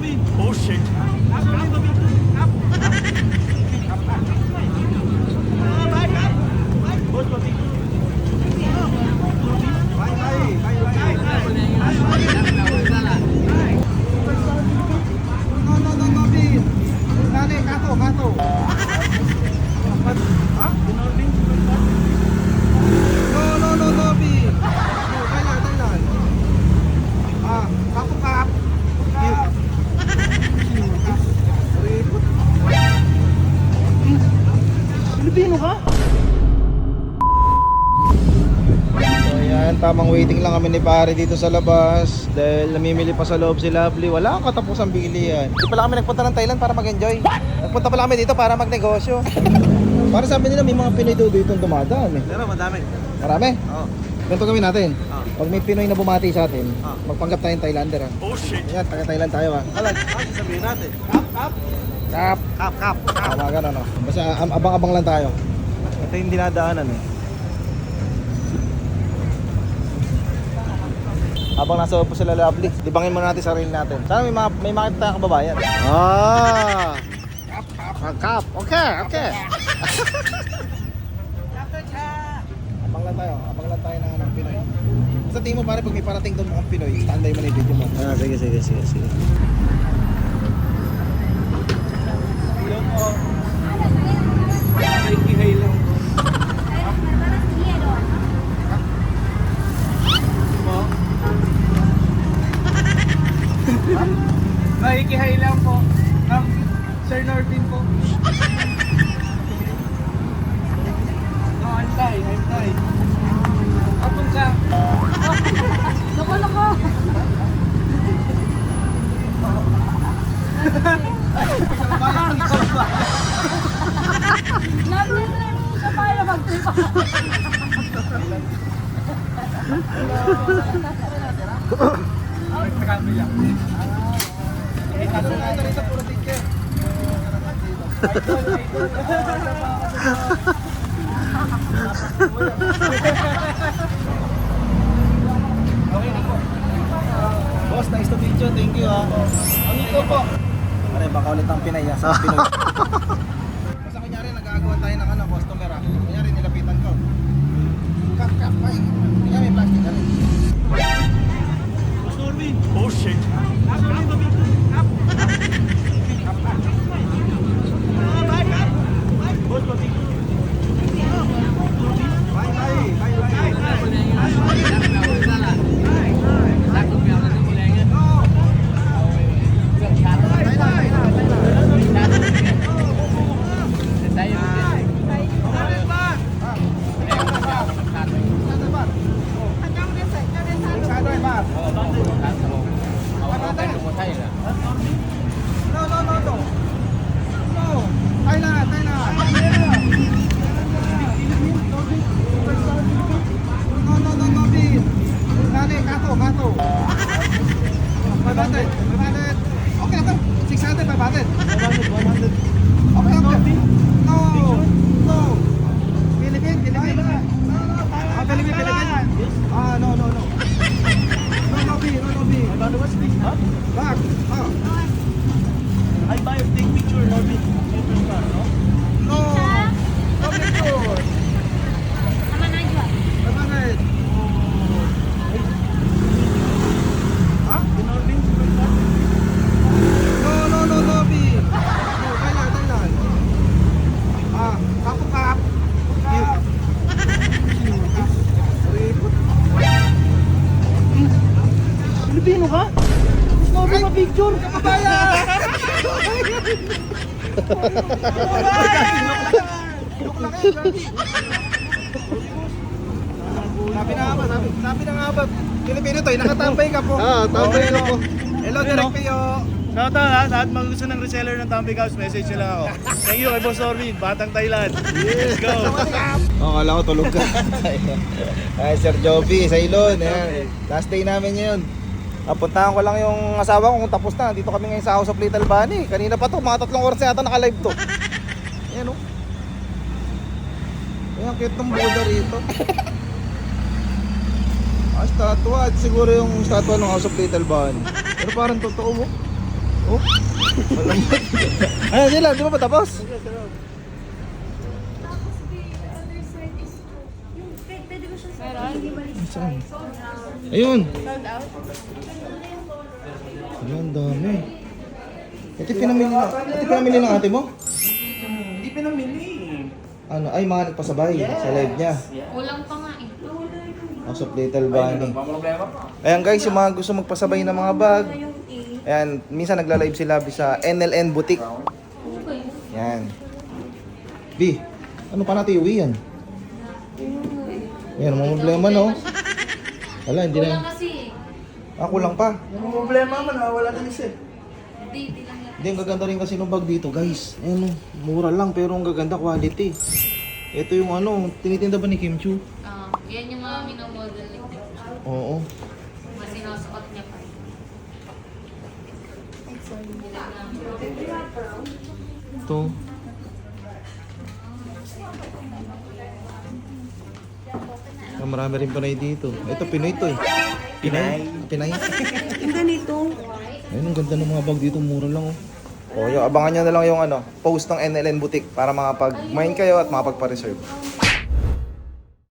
Oh shit. Pilipino ka? So ayan, tamang waiting lang kami ni pare dito sa labas dahil namimili pa sa loob si Lovely. Wala kang katapusang bili yan. Hindi pala kami nagpunta ng Thailand para mag-enjoy. Nagpunta pala kami dito para magnegosyo. Para sabi nila may mga Pinoy daw dito dumadaan eh. Pero madami. Marami? Oo. Ganito gawin natin. Oo. Pag may Pinoy na bumati sa atin, Oo. magpanggap tayong Thailander ha. Oh shit. Ayan, taga-Thailand tayo ha. Alag, sabihin natin. Kap! Kap. Tama gano'n no. Basta abang-abang lang tayo. Ito yung dinadaanan eh. Habang nasa upo sila Lovely, libangin muna natin sarili natin. Sana may makita tayong kababayan. Ah! Kap! Okay! Abang lang tayo ng Pinoy. Sa tingin mo pare, pag may parating doon mukhang Pinoy, standby mo na yung video mo. Ah, sige. Nakikihay lang. Nakikihay lang po. Sir Norvin po. No, I'm Thai. Apong ka. Loko! Nag-trip siya para mag-trip. Nagtakambi lang. Boss, nice to meet you. Thank you ha. Ang ito po. Pare, baka ulit ang Pinay ha. Sa Pinoy. Basta kunyari, nag-aagawan tayo ng customer ha. Kunyari, nilapitan ko. Kap, ay. Kunyari, may plastic ha. Oh shit. I buy a big picture, Norvin. Pilipino ka? Gusto mo ma-picture? Sabi na nga ba, Pilipino to, nakatambay ka po. Tambay ka po. Hello, Direk Pio. Shout out ha, sa lahat mga gusto ng reseller ng Tambay House, message nyo lang ako. Thank you kay Boss Norvin, Batang Thailand. Let's go! Kala ko tulog ka. Ay, Sir Joby, sa Ilon. Ayan. Last day namin yun. Puntahan ko lang yung asawa ko kung tapos na. Dito kami ngayon sa House of Little Bunny. Kanina pa to, mga 3 oras yata naka-live to. Ayan o. Ayan, cute ng Buddha rito. Statua. Siguro yung statua ng House of Little Bunny. Pero parang totoo mo. Oh. Malambot. Ayun sila, di ba pa tapos? Saan? Ayun. Ayun, dami. Ito pinamili ng ate mo? Hindi pinamili. Ano, ay mga nagpasabay sa live niya. Kulang pa nga eh. House of Little Bunny. Ayan guys, yung mga gusto magpasabay ng mga bag. Ayan, minsan nagla-live sila sa NLN Boutique. Ayan. B, ano pa natin iuwi yan? Ayan, mga problema no? Wala, hindi Kulang na. kasi eh. Ako lang pa. Yung problema man, wala na isa. Hindi lang yan. Hindi, ang gaganda rin kasi ng bag dito guys. Ayan, mura lang pero ang gaganda quality. Ito yung ano, tinitinda ba ni Kim Chu? Yan yung mga minomodel ni Kim. Oo. Mga sinusuot niya pa. Ito. Marami rin Pinoy dito. Ito, Pinoy to eh. Pinay. Ang ganito. Ayun, ang ganda ng mga bag dito. Mura lang oh. O, abangan nyo na lang yung post ng NLN Boutique para makapag-mine kayo at makapagpa-reserve.